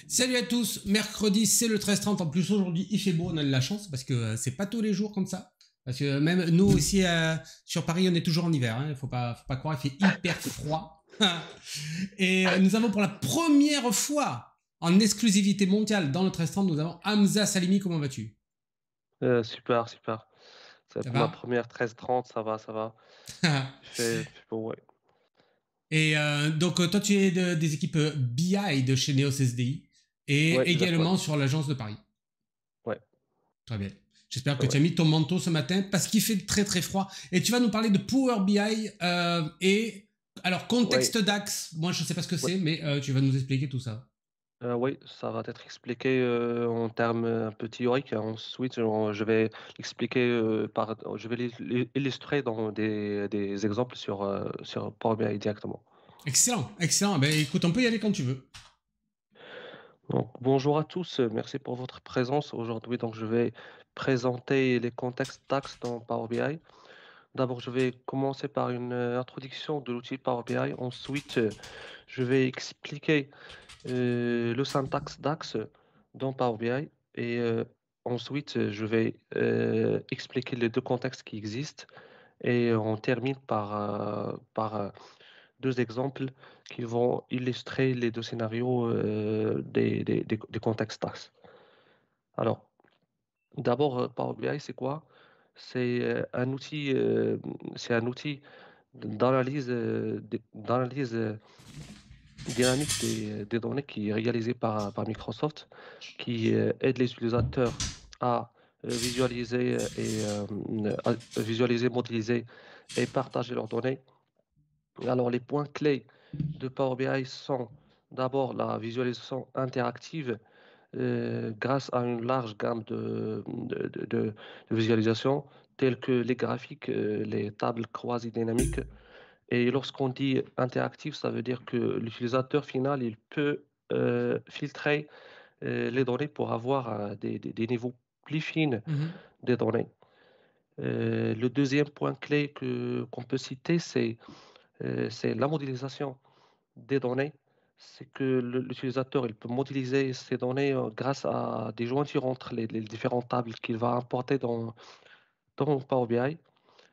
Salut à tous, mercredi c'est le 13-30, en plus aujourd'hui il fait beau, on a de la chance parce que c'est pas tous les jours comme ça. Parce que même nous aussi sur Paris on est toujours en hiver, hein. Faut pas croire, il fait hyper froid. Et nous avons pour la première fois en exclusivité mondiale dans le 13-30, nous avons Hamza Salimi, comment vas-tu? Super, super. C'est Ça pour ma va? première 13h30, ça va, ça va. Il fait beau, ouais. Et donc toi tu es des équipes BI de chez Neos SDI Ouais, et exact, ouais. également sur l'agence de Paris. Ouais, Très bien. J'espère que ouais, tu as ouais. mis ton manteau ce matin parce qu'il fait très très froid. Et tu vas nous parler de Power BI et alors Ouais, contexte DAX. Moi je ne sais pas ce que ouais. c'est, mais tu vas nous expliquer tout ça. Oui, ça va être expliqué en termes un peu théoriques. Ensuite, je vais l'expliquer je vais l'illustrer dans des exemples sur Power BI directement. Excellent, excellent. Ben écoute, on peut y aller quand tu veux. Donc, bonjour à tous, merci pour votre présence aujourd'hui. Donc, je vais présenter les contextes DAX dans Power BI. D'abord, je vais commencer par une introduction de l'outil Power BI. Ensuite, je vais expliquer le syntaxe DAX dans Power BI. Et ensuite, je vais expliquer les deux contextes qui existent. Et on termine par deux exemples qui vont illustrer les deux scénarios des contextes DAX. Alors, d'abord, Power BI, c'est quoi? C'est c'est un outil d'analyse dynamique des données qui est réalisée par Microsoft, qui aide les utilisateurs à visualiser visualiser, modéliser et partager leurs données. Alors, les points clés de Power BI sont d'abord la visualisation interactive grâce à une large gamme de visualisations telles que les graphiques, les tables croisées dynamiques. Et lorsqu'on dit interactif, ça veut dire que l'utilisateur final, il peut filtrer les données pour avoir des niveaux plus fins Mhm. des données. Le deuxième point clé qu'on peut citer, c'est la modélisation des données. C'est que l'utilisateur il peut modéliser ces données grâce à des jointures entre les différentes tables qu'il va importer dans Power BI.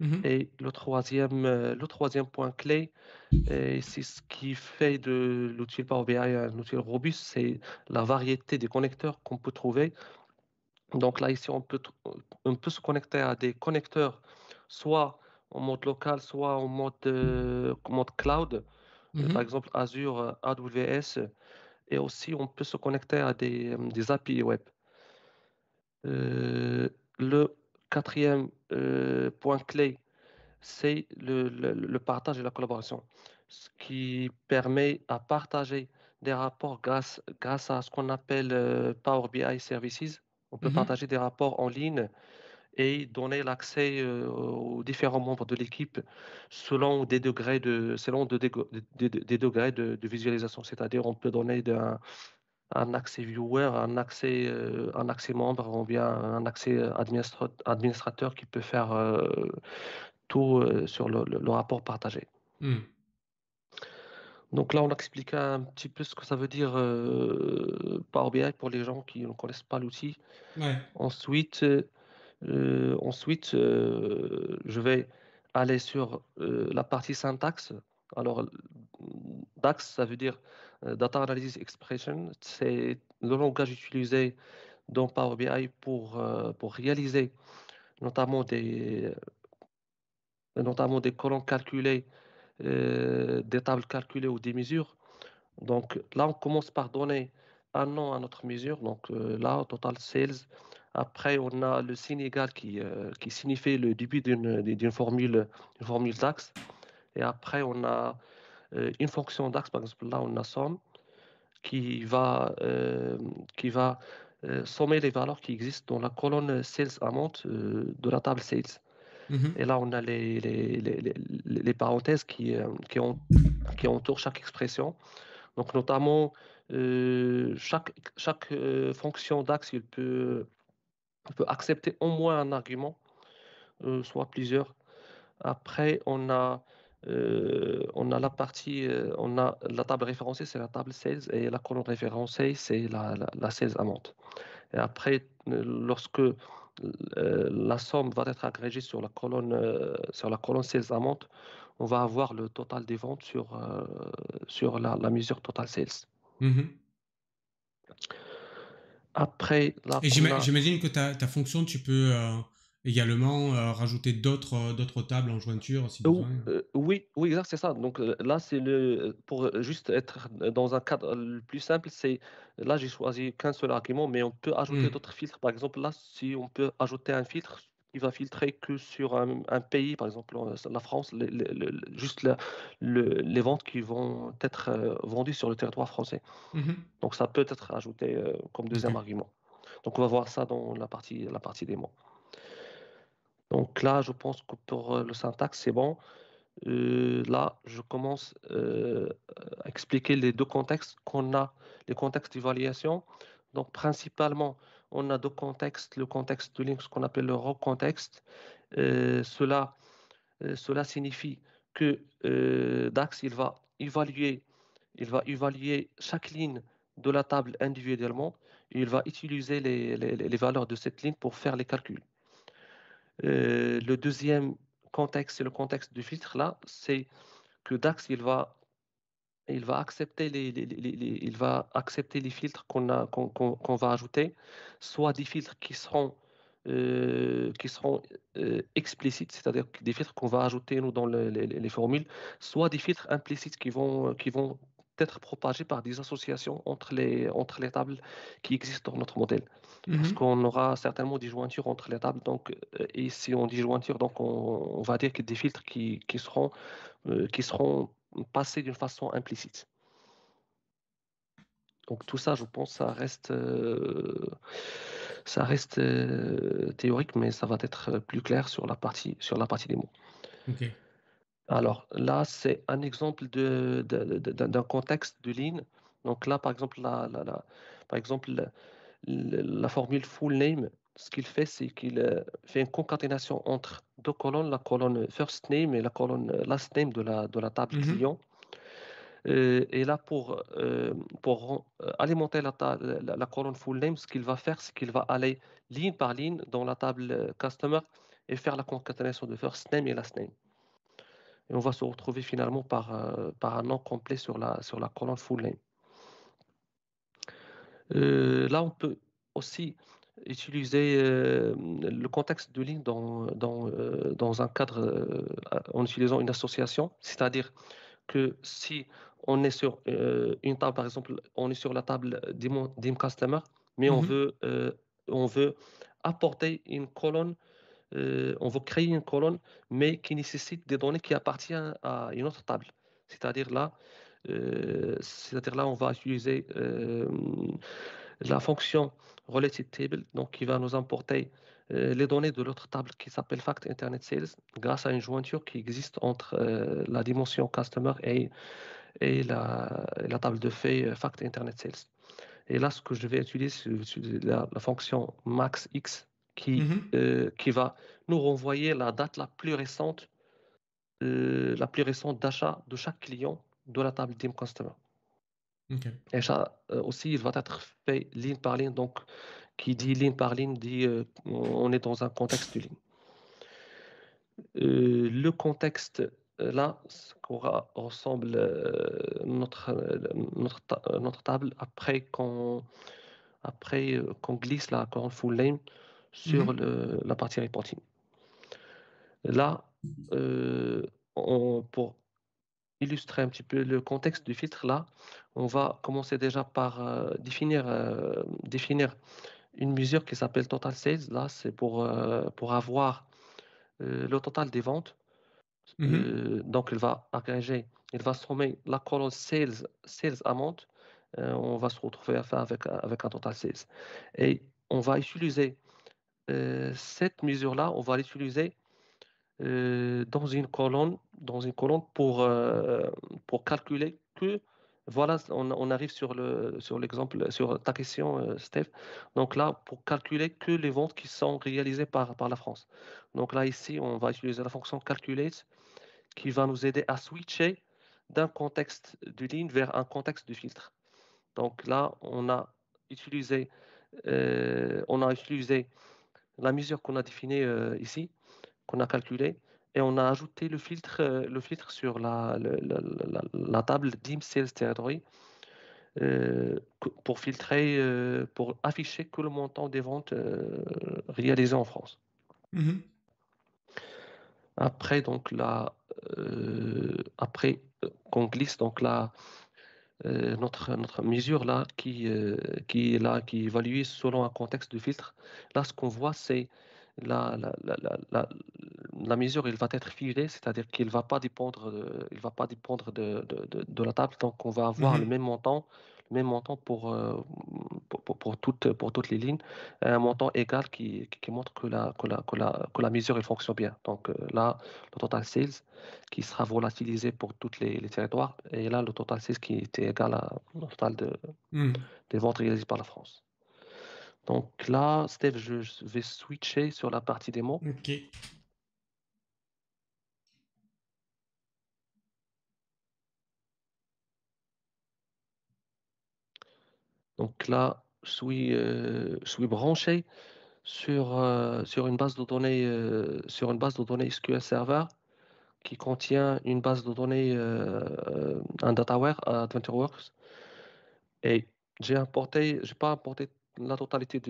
Mhm. Et le troisième point clé, et c'est ce qui fait de l'outil Power BI un outil robuste, c'est la variété des connecteurs qu'on peut trouver. Donc là, ici, on peut se connecter à des connecteurs, soit en mode local, soit en mode cloud. Par Mhm. exemple, Azure, AWS, et aussi on peut se connecter à des API web. Euh, le quatrième point clé, c'est le partage et la collaboration, ce qui permet à partager des rapports grâce à ce qu'on appelle Power BI Services. On peut Mhm. partager des rapports en ligne et donner l'accès aux différents membres de l'équipe selon des degrés de visualisation. C'est-à-dire, on peut donner un accès viewer, un accès membre ou bien un accès administrateur qui peut faire tout sur le rapport partagé. Mhm. Donc là, on a expliqué un petit peu ce que ça veut dire Power BI pour les gens qui ne connaissent pas l'outil. Ouais. Ensuite, je vais aller sur la partie syntaxe. Alors, DAX, ça veut dire Data Analysis Expression. C'est le langage utilisé dans Power BI pour réaliser notamment notamment des colonnes calculées, des tables calculées ou des mesures. Donc là, on commence par donner un nom à notre mesure. Donc là, total sales. Après, on a le signe égal qui signifie le début d'une formule DAX. Et après, on a une fonction DAX. Par exemple, là, on a somme qui va, euh, qui va sommer les valeurs qui existent dans la colonne sales amount de la table sales. Et Mhm. là, on a les parenthèses qui entourent chaque expression. Donc, notamment, chaque fonction DAX, il peut accepter au moins un argument, soit plusieurs. Après, on a On a la partie, on a la table référencée, c'est la table sales, et la colonne référencée, c'est la sales amount. Et après, lorsque la somme va être agrégée sur la colonne sales amount, on va avoir le total des ventes sur la mesure total sales. Mhm. Après, là Et qu'on a j'imagine que ta fonction, tu peux également rajouter d'autres tables en jointure si besoin. Oui, oui, exact, c'est ça. Donc là, c'est pour juste être dans un cadre le plus simple, c'est là, j'ai choisi qu'un seul argument, mais on peut ajouter Hmm. d'autres filtres. Par exemple, là, si on peut ajouter un filtre qui va filtrer que sur un pays, par exemple la France, juste les ventes qui vont être vendues sur le territoire français. Mhm. Donc ça peut être ajouté comme Ok. deuxième argument. Donc on va voir ça dans la partie démo. Donc là, je pense que pour le syntaxe, c'est bon. Là, je commence à expliquer les deux contextes qu'on a, les contextes d'évaluation. Donc, principalement, on a deux contextes, le contexte de ligne, ce qu'on appelle le raw contexte. Cela signifie que DAX, il va évaluer chaque ligne de la table individuellement et il va utiliser les valeurs de cette ligne pour faire les calculs. Le deuxième contexte, c'est le contexte du filtre. Là, c'est que DAX, il va accepter il va accepter les filtres qu'on va ajouter, soit des filtres qui seront explicites, c'est-à-dire des filtres qu'on va ajouter nous dans les formules, soit des filtres implicites qui vont être propagés par des associations entre les tables qui existent dans notre modèle. Parce Mhm. qu'on aura certainement des jointures entre les tables. Donc, et si on dit jointure, donc on va dire que des filtres qui seront passés d'une façon implicite. Donc tout ça, je pense, ça reste théorique, mais ça va être plus clair sur la partie des mots. Ok. Alors là, c'est un exemple d'un contexte de ligne. Donc là, par exemple, par exemple, la formule full name, ce qu'il fait, c'est qu'il fait une concaténation entre deux colonnes, la colonne first name et la colonne last name de la table Mhm. client. Et là, pour alimenter la colonne full name, ce qu'il va faire, c'est qu'il va aller ligne par ligne dans la table customer et faire la concaténation de first name et last name. Et on va se retrouver finalement par un nom complet sur la colonne full name. Là, on peut aussi utiliser le contexte de ligne dans un cadre en utilisant une association, c'est-à-dire que si on est sur une table, par exemple, on est sur la table dim customer, mais Mhm. on veut apporter une colonne, on veut créer une colonne, mais qui nécessite des données qui appartiennent à une autre table. C'est-à-dire là, on va utiliser la fonction related table, donc qui va nous importer les données de l'autre table qui s'appelle Fact Internet Sales grâce à une jointure qui existe entre la dimension customer et la table de fait Fact Internet Sales. Et là, ce que je vais utiliser, c'est la fonction maxx Mhm. qui va nous renvoyer la plus récente d'achat de chaque client de la table Dim Customer. Ok. Et ça aussi, il va être fait ligne par ligne. Donc, qui dit ligne par ligne dit on est dans un contexte de ligne. Le contexte, là, ce qu'aura ressemble notre table après qu'on glisse la colonne full name sur Mhm. la partie reporting. Là, pour illustrer un petit peu le contexte du filtre, là, on va commencer déjà par définir une mesure qui s'appelle Total Sales. Là, c'est pour avoir le total des ventes. Mhm. Donc, il va sommer la colonne sales amount. On va se retrouver à faire avec un total sales. Et on va utiliser cette mesure-là, on va l'utiliser dans une colonne pour calculer que, voilà, on arrive sur l'exemple, sur ta question, Steph. Donc là, pour calculer que les ventes qui sont réalisées par la France. Donc là, ici, on va utiliser la fonction calculate qui va nous aider à switcher d'un contexte de ligne vers un contexte de filtre. Donc là, utilisé, on a utilisé la mesure qu'on a définie ici, qu'on a calculée, et on a ajouté le filtre sur la table DIM Sales Territory pour filtrer, pour afficher que le montant des ventes réalisées en France. Mhm. Après, donc là, après qu'on glisse donc là, notre mesure là qui est là, qui est évaluée selon un contexte de filtre. Là, ce qu'on voit, c'est la, la, la, la, la- la mesure, il va être figée, c'est-à-dire qu'il va pas dépendre, il va pas dépendre de la table. Donc, on va avoir Mhm. le même montant pour toutes les lignes, un montant égal qui montre que la mesure elle fonctionne bien. Donc là, le total sales qui sera volatilisé pour tous les territoires, et là, le total sales qui était égal au total Mhm. des ventes réalisées par la France. Donc là, Steph, je vais switcher sur la partie démo. Ok. Donc là, je suis branché sur une base de données, sur une base de données SQL Server qui contient une base de données, un dataware à AdventureWorks. Et j'ai pas importé la totalité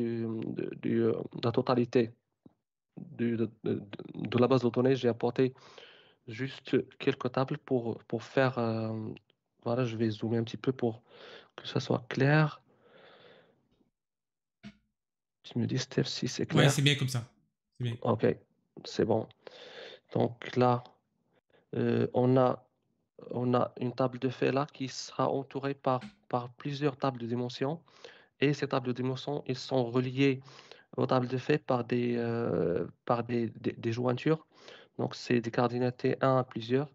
la totalité de la base de données. J'ai apporté juste quelques tables pour faire, voilà, je vais zoomer un petit peu pour que ça soit clair. Tu me dis, Steph, si c'est Ouais, c'est clair. bien comme ça. C'est bien. OK, c'est bon. Donc là, euh, on a, on a une table de fait là qui sera entourée par plusieurs tables de dimensions. Et ces tables de dimensions, ils sont reliés aux tables de fait par des jointures. Donc, c'est des cardinalités 1 à plusieurs.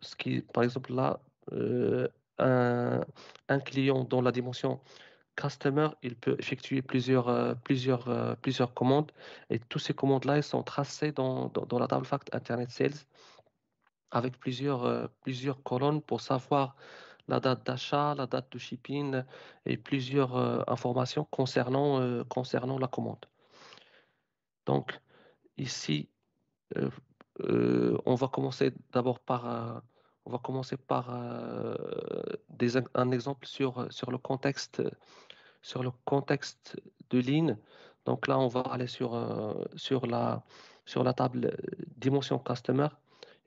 Ce qui, par exemple, là, euh, un, un client dans la dimension customer, il peut effectuer plusieurs commandes. Et toutes ces commandes-là, elles sont tracées dans la table fact Internet Sales avec plusieurs colonnes pour savoir la date d'achat, la date de shipping et plusieurs informations concernant la commande. Donc, ici, euh, on va commencer d'abord on va commencer par un exemple sur le contexte de ligne. Donc là, on va aller sur la table dimension customer.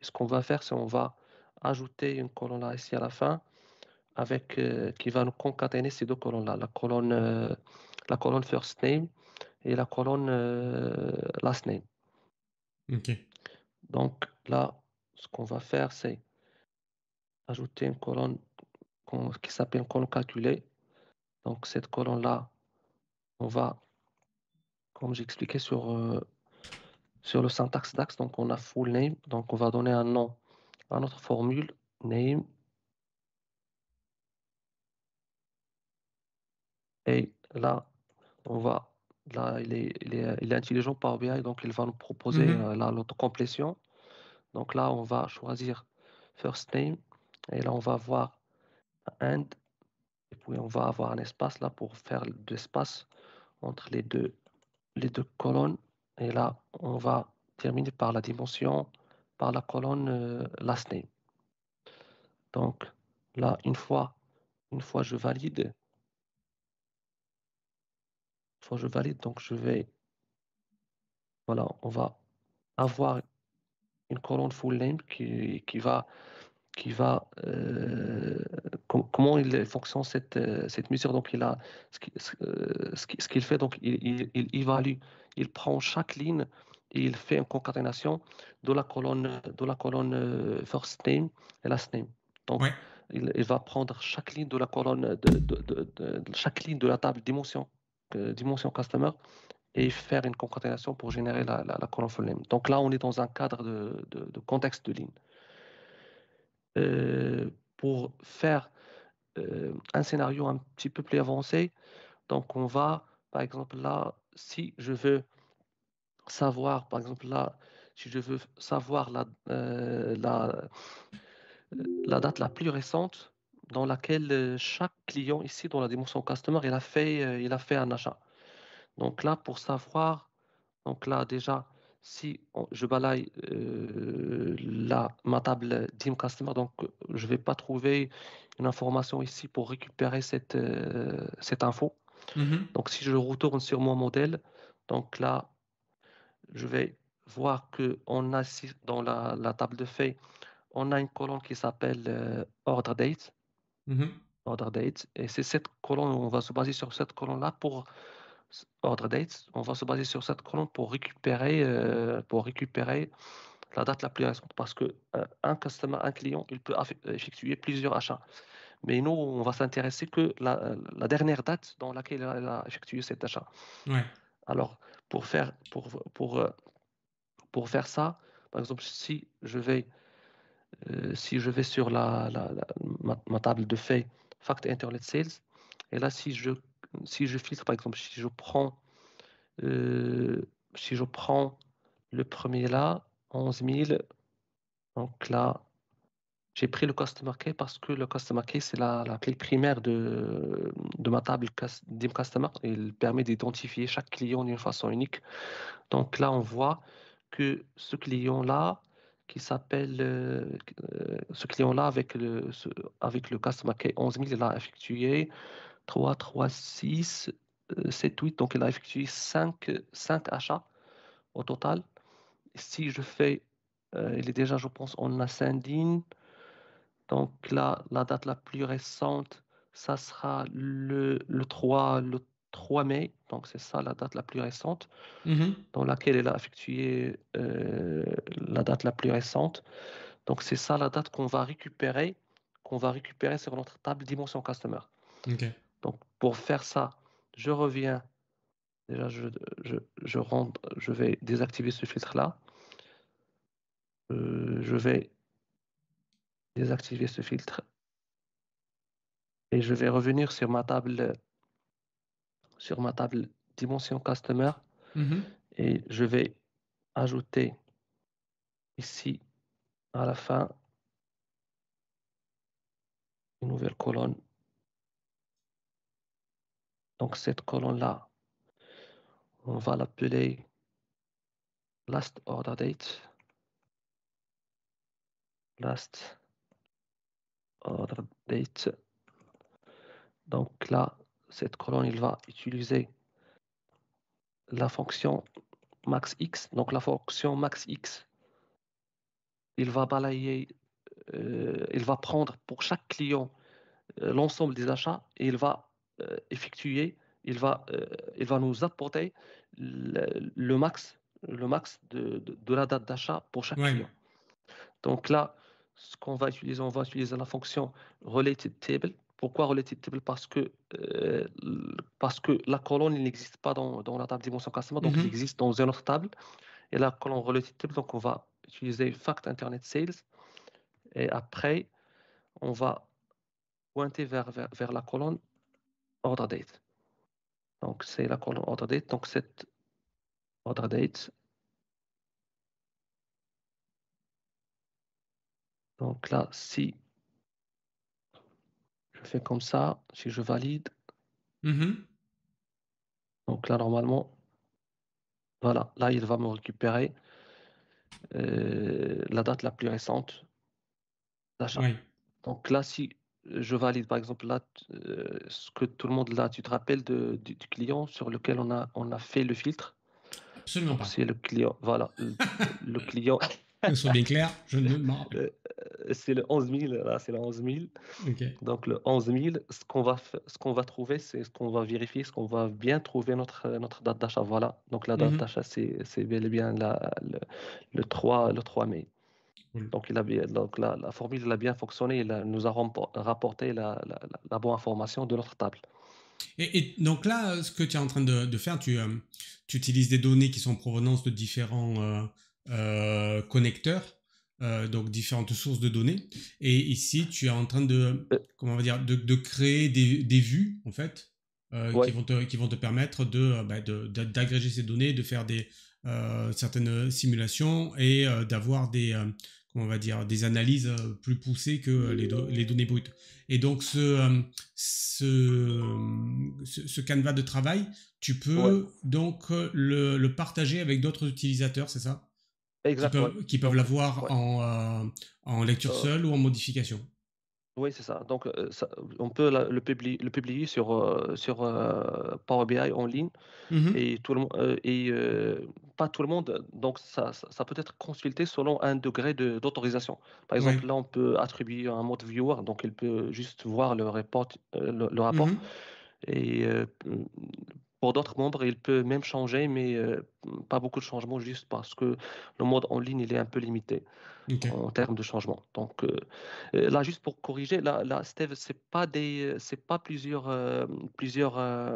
Et ce qu'on va faire, c'est on va ajouter une colonne là ici à la fin qui va nous concaténer ces deux colonnes-là, la colonne first name et la colonne last name. Ok. Donc là, ce qu'on va faire, c'est ajouter une colonne qui s'appelle colonne calculée. Donc cette colonne-là, on va, comme j'expliquais sur le syntaxe DAX, donc on a full name, donc on va donner un nom à notre formule, name, et là, on va, là, il est intelligent par BI, donc il va nous proposer Mhm. l'autocomplétion. Donc là, on va choisir first name, et là, on va avoir un and, et puis on va avoir un espace là pour faire de l'espace entre les deux colonnes, et là, on va terminer par la dimension, par la colonne last name. Donc là, une fois je valide, donc je vais, voilà, on va avoir une colonne full name comment il fonctionne cette mesure. Donc il a ce qu'il fait, donc il évalue, il prend chaque ligne et il fait une concaténation de la colonne first name et last name. Donc Ouais. il va prendre chaque ligne de la colonne chaque ligne de la table dimension customer et faire une concaténation pour générer la colonne full name. Donc là, on est dans un cadre de contexte de ligne. Pour faire un scénario un petit peu plus avancé, donc on va, par exemple là, si je veux savoir, par exemple là, si je veux savoir la date la plus récente dans laquelle chaque client ici dans la dimension customer, il a fait un achat. Donc là, pour savoir, donc là déjà, si je balaye ma table Dim Customer, donc je ne vais pas trouver une information ici pour récupérer cette info. Mhm. Donc si je retourne sur mon modèle, donc là, je vais voir qu'on a ici dans la table de fait, on a une colonne qui s'appelle Order Date. Mhm. Order Date. Et c'est cette colonne, on va se baser sur cette colonne-là pour Order Date. On va se baser sur cette colonne pour récupérer la date la plus récente. Parce que un client, il peut effectuer plusieurs achats. Mais nous, on va s'intéresser que la dernière date dans laquelle il a effectué cet achat. Ouais. Alors, pour faire, pour faire ça, par exemple, si je vais sur ma table de fait Fact Internet Sales, et là, si je filtre, par exemple, euh, si je prends le premier là, 11 000, donc là, j'ai pris le Customer Key parce que le Customer Key, c'est la clé primaire de ma table Dim Customer. Il permet d'identifier chaque client d'une façon unique. Donc là, on voit que ce client-là, qui s'appelle, ce client-là avec le Customer Key 11 000, il a effectué 3, 3, 6, 7, 8. Donc il a effectué 5 achats au total. Si je fais, il est déjà, je pense, en ascending. Donc là, la date la plus récente, ça sera le 3 mai. Donc c'est ça la date la plus récente Mhm. dans laquelle elle a effectué la date la plus récente. Donc c'est ça la date qu'on va récupérer sur notre table Dimension Customer. Ok. Donc pour faire ça, je reviens. Déjà, je vais désactiver ce filtre-là. Je vais désactiver ce filtre et je vais revenir sur ma table Dimension Customer Mhm. et je vais ajouter ici à la fin une nouvelle colonne. Donc cette colonne-là, on va l'appeler Last Order Date. Last Order Date. Donc là, cette colonne, il va utiliser la fonction maxX. Donc la fonction maxX, il va balayer, il va prendre pour chaque client l'ensemble des achats et il va effectuer, il va nous apporter le max de la date d'achat pour chaque Ouais. client. Donc là, ce qu'on va utiliser, on va utiliser la fonction related table. Pourquoi related table? Parce que la colonne il n'existe pas dans la table dimension customer, donc il Mhm. existe dans une autre table. Et la colonne related table, donc on va utiliser fact internet sales. Et après, on va pointer vers la colonne order date. Donc c'est la colonne order date. Donc cette order date. Donc là, si je fais comme ça, si je valide, Mhm. donc là normalement, voilà, là il va me récupérer la date la plus récente d'achat. Ouais. Donc là, si je valide, par exemple, là, ce que tout le monde là, tu te rappelles du client sur lequel on a fait le filtre. Absolument Donc pas. c'est le client, voilà, le client, Que ce soit bien clair, je ne m'en rappelle euh, c'est le 11 000, là, c'est le 11 000. pas. Ok. Donc le 11 000, ce qu'on va trouver, c'est ce qu'on va vérifier, ce qu'on va bien trouver notre date d'achat. Voilà. Donc la date Mhm. d'achat, c'est bel et bien le 3 mai. Cool. Donc, donc la formule elle a bien fonctionné, nous a rapporté la bonne information de notre table. Et donc là, ce que tu es en train de faire, tu utilises des données qui sont en provenance de différents connecteurs, donc différentes sources de données. Et ici, tu es en train Euh, comment on va dire, de créer des vues, en fait, ouais, qui vont te permettre d'agréger ces données, de faire certaines simulations et d'avoir comment on va dire, des analyses plus poussées que les données brutes. Et donc ce canevas de travail, tu Ouais, peux donc le partager avec d'autres utilisateurs, c'est ça? exact, ouais. Qui peuvent Donc, l'avoir ouais. en lecture Euh, seule ou en modification. Oui, c'est ça. Donc, on peut le publier sur Power BI en ligne Mhm. et pas tout le monde. Donc, ça peut être consulté selon un degré d'autorisation. Par Ouais. exemple, là, on peut attribuer un mode viewer, donc il peut juste voir le rapport. Mhm. Et pour d'autres membres, il peut même changer, mais pas beaucoup de changements, juste parce que le mode en ligne, il est un peu limité Ok. en termes de changement. Donc là, juste pour corriger, là Steve, c'est pas plusieurs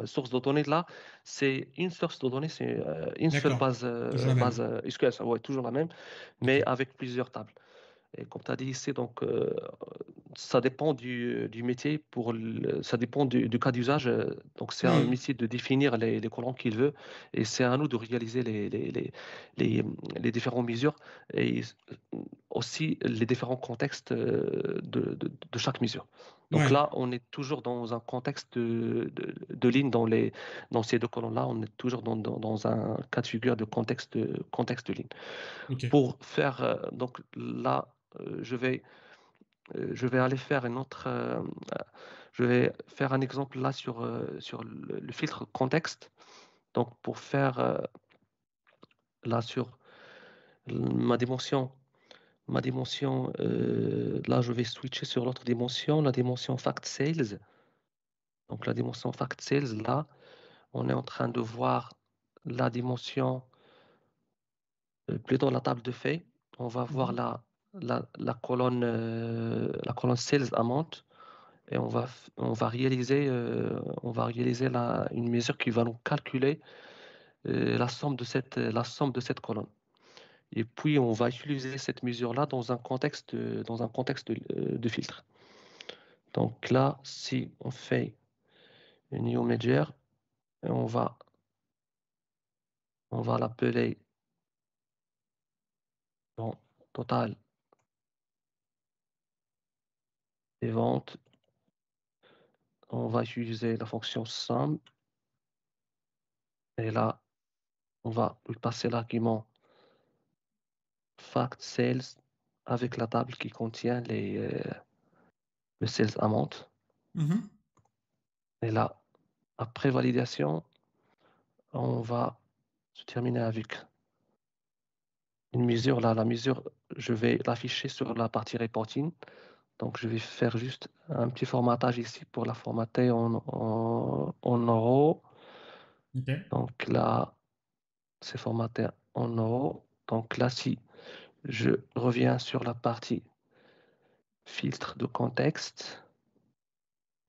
sources de données. Là, c'est une source de données, c'est une seule D'accord. Toujours la base même. SQL, ouais, toujours la même, Ok. mais avec plusieurs tables. Et comme tu as dit ici, donc, ça dépend du métier, ça dépend du cas d'usage. Donc, c'est à un Mhm. métier de définir les colonnes qu'il veut et c'est à nous de réaliser les, les différentes mesures et aussi les différents contextes de chaque mesure. Donc Ouais. là, on est toujours dans un contexte de ligne dans ces deux colonnes-là, on est toujours dans un cas de figure de contexte de ligne. Ok. Pour faire, donc là, je vais aller faire je vais faire un exemple là sur le filtre contexte. Donc pour faire là sur ma dimension, là je vais switcher sur l'autre dimension, la dimension fact sales. Donc la dimension fact sales, là, on est en train de voir la dimension, plutôt la table de faits. On va voir Mhm. la colonne sales amount. Et on va réaliser une mesure qui va nous calculer la somme de cette colonne. Et puis, on va utiliser cette mesure-là dans un contexte de filtre. Donc là, si on fait une new major, et on va l'appeler bon, total des ventes. On va utiliser la fonction sum. Et là, on va lui passer l'argument fact sales avec la table qui contient le sales amount. Mhm. Et là, après validation, on va se terminer avec une mesure. Là, la mesure, je vais l'afficher sur la partie reporting. Donc, je vais faire juste un petit formatage ici pour la formater en euros. Ok. Donc là, c'est formaté en euros. Donc là, si je reviens sur la partie filtre de contexte,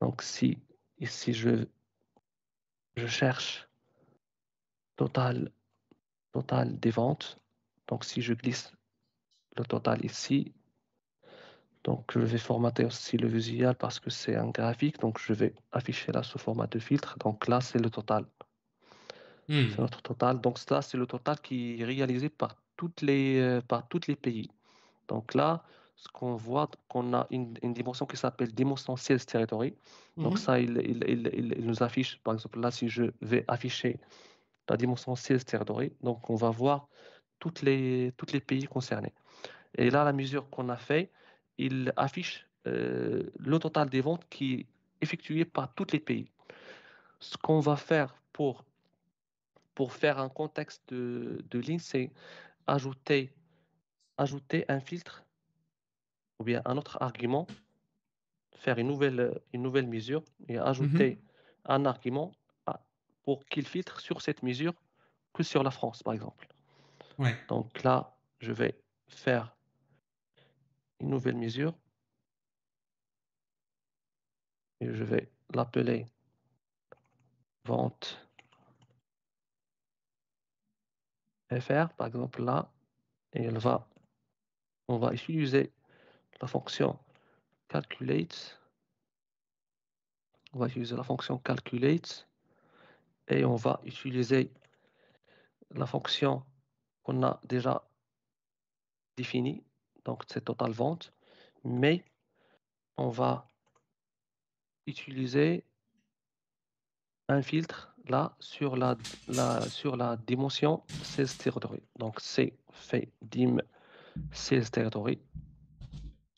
donc si ici je cherche total, total des ventes, donc si je glisse le total ici, donc je vais formater aussi le visuel parce que c'est un graphique, donc je vais afficher là sous format de filtre. Donc là, c'est le total. C'est Mhm. notre total. Donc ça, c'est le total qui est réalisé par tous les pays. Donc là, ce qu'on voit, qu'on a une dimension qui s'appelle dimension sales territory. Donc Mhm. ça, il nous affiche, par exemple, là, si je vais afficher la dimension sales territory, donc on va voir toutes les pays concernés. Et là, la mesure qu'on a fait, il affiche le total des ventes qui est effectué par tous les pays. Ce qu'on va faire pour faire un contexte de ligne, c'est ajouter, ajouter un filtre ou bien un autre argument, faire une nouvelle mesure et Mhm. ajouter un argument pour qu'il filtre sur cette mesure que sur la France, par exemple. Ouais. Donc là, je vais faire une nouvelle mesure et je vais l'appeler vente FR, par exemple là, et on va utiliser la fonction calculate, on va utiliser la fonction calculate et on va utiliser la fonction qu'on a déjà défini, donc c'est total vente, mais on va utiliser un filtre là sur la dimension sales territory. Donc c'est fait dim sales territory,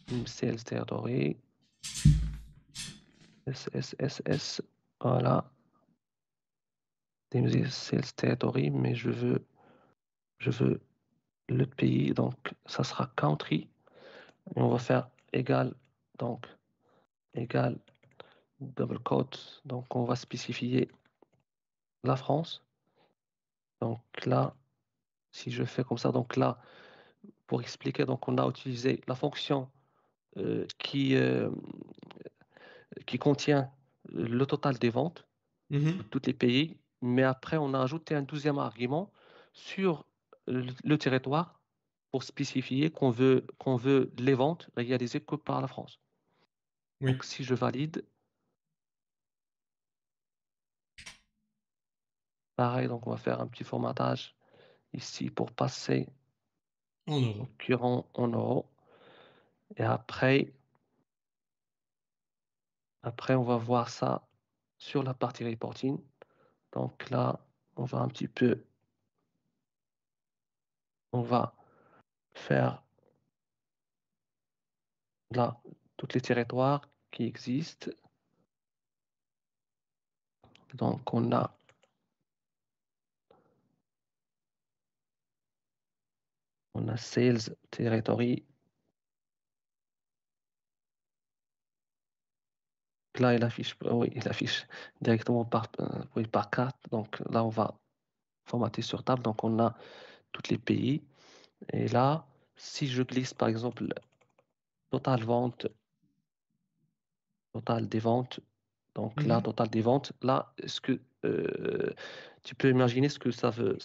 dim sales territory, SSSS, voilà, dim sales territory, mais je veux le pays, donc ça sera country, et on va faire égal, donc égal double quote, donc on va spécifier la France. Donc là, si je fais comme ça, donc là, pour expliquer, donc on a utilisé la fonction euh, qui, euh, qui contient le total des ventes de Mhm. tous les pays, mais après on a ajouté un deuxième argument sur le territoire pour spécifier qu'on veut les ventes réalisées que par la France. Oui, Donc si je valide, pareil, donc on va faire un petit formatage ici pour passer en au euros. courant en euros. Et après, on va voir ça sur la partie reporting. Donc là, on va un petit peu, on va faire là tous les territoires qui existent. Donc on a Sales Territory. Là, oui, il affiche directement oui, par carte. Donc là, on va formater sur table. Donc on a tous les pays. Et là, si je glisse par exemple total vente, total des ventes. Donc là, Mhm. total des ventes. Là, est-ce que tu peux imaginer ce que ça veut,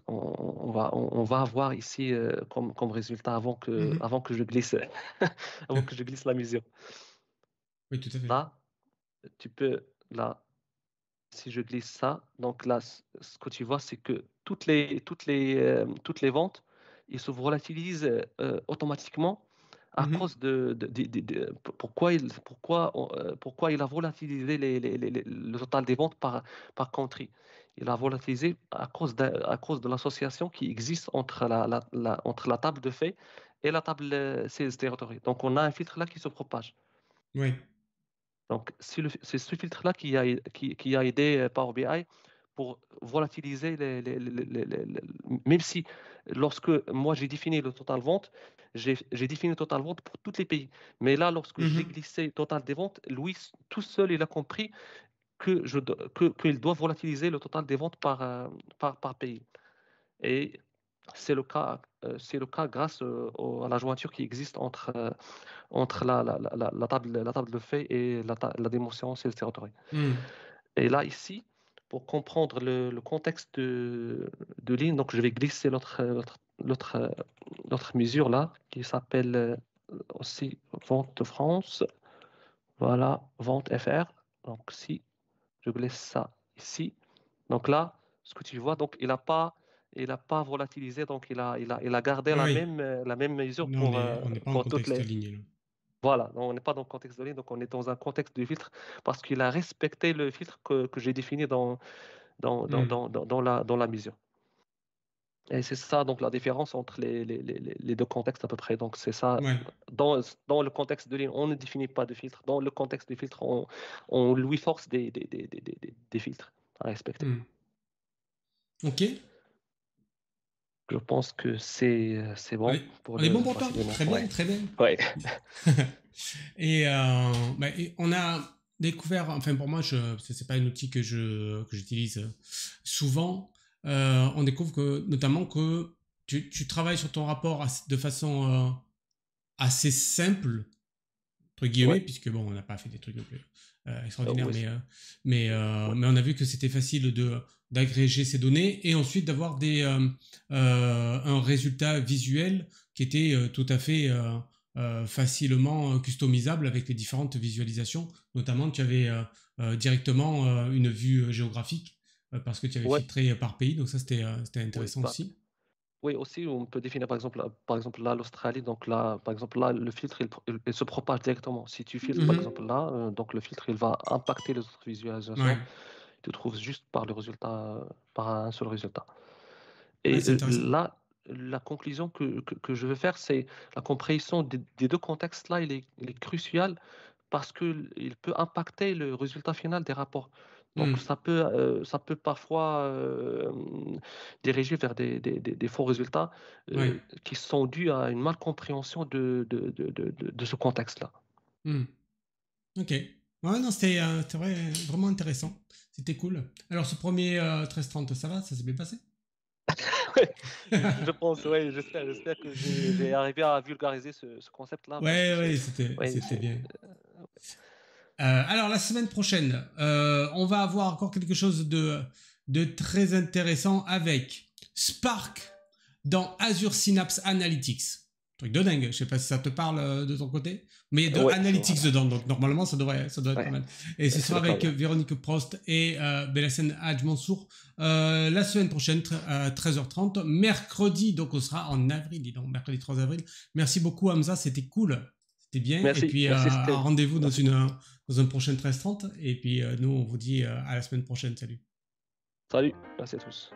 on va avoir ici comme résultat Mhm. avant que je glisse, avant que je glisse la mesure. Oui, tout à fait. Là, tu peux, là, si je glisse ça, donc là, ce que tu vois, c'est que toutes les ventes, ils se volatilisent automatiquement à Mhm. cause pourquoi il a volatilisé le total des ventes par country. Il a volatilisé à cause de l'association qui existe entre entre la table de faits et la table sales territory. Donc, on a un filtre là qui se propage. Oui. Donc, c'est ce filtre-là qui a aidé Power BI pour volatiliser même si lorsque moi j'ai défini le total vente, j'ai défini le total vente pour tous les pays. Mais là, lorsque j'ai Mhm. glissé total des ventes, lui, tout seul, il a compris qu'il doit volatiliser le total des ventes par pays. Et c'est le cas grâce à la jointure qui existe entre la table de fait et la dimension sales territory. Mhm. Et là, ici, pour comprendre le contexte de ligne, donc je vais glisser l'autre mesure là, qui s'appelle aussi vente de France. Voilà, vente FR. Donc si je glisse ça ici, donc là, ce que tu vois, donc il a pas volatilisé, donc il a gardé Oui. la même mesure Là, on n'est pas en pour toutes contexte les. aligné, là. Voilà, donc on n'est pas dans le contexte de ligne, donc on est dans un contexte de filtre parce qu'il a respecté le filtre que j'ai défini Mhm. dans la mesure. Et c'est ça donc la différence entre les deux contextes à peu près. Donc c'est ça, Ouais. dans le contexte de ligne, on ne définit pas de filtre. Dans le contexte de filtre, on lui force des filtres à respecter. Mhm. Ok. Je pense que c'est On bon est, pour on est bon le pour toi? rassemblement. Très bien, Ouais. très bien. Ouais. Et on a découvert, enfin pour moi, c'est pas un outil que j'utilise souvent. On découvre que, notamment que tu travailles sur ton rapport de façon assez simple, entre guillemets, Ouais. puisque bon, on n'a pas fait des trucs non plus extraordinaires, Ouais. Ouais. mais on a vu que c'était facile d'agréger ces données et ensuite d'avoir un résultat visuel qui était tout à fait facilement customisable avec les différentes visualisations. Notamment, tu avais directement une vue géographique parce que tu avais Ouais. filtré par pays, donc ça c'était Oui, intéressant bah, aussi. Oui, aussi, on peut définir par exemple là, l'Australie, donc là, par exemple là, le filtre, il se propage directement. Si tu filtres, par exemple Mhm. là, donc le filtre, il va impacter les autres visualisations. Ouais, Tu te trouves juste par le résultat, par un seul résultat. ouais, Et c'est intéressant. là, la conclusion que je veux faire, c'est la compréhension des deux contextes-là, il est crucial parce qu'il peut impacter le résultat final des rapports. Donc Hmm. ça peut parfois diriger vers des faux résultats Ouais. qui sont dus à une malcompréhension de ce contexte-là. Hmm. Ok. Ouais, non, c'était vraiment intéressant. C'était cool. Alors, ce premier 13-30, ça va? Ça s'est bien passé? Je pense, ouais, j'espère que j'ai arrivé à vulgariser ce concept-là parce que Ouais, c'est, ouais, c'était c'est, bien. Alors, la semaine prochaine, on va avoir encore quelque chose de très intéressant avec Spark dans Azure Synapse Analytics. Truc de dingue, je sais pas si ça te parle de ton côté, mais il y a de ouais, Analytics voilà, dedans, donc normalement ça doit être pas ouais, mal. Et ce c'est sera le cas, avec ouais. Véronique Prost et Belassen Hadj Mansour la semaine prochaine à 13h30. Mercredi, donc on sera en avril, dis donc, mercredi 3 avril. Merci beaucoup Hamza, c'était cool. C'était bien. Et Merci, puis, merci un Steve, rendez-vous merci. dans un prochain 13-30. Et puis, nous, on vous dit à la semaine prochaine. Salut. Salut, merci à tous.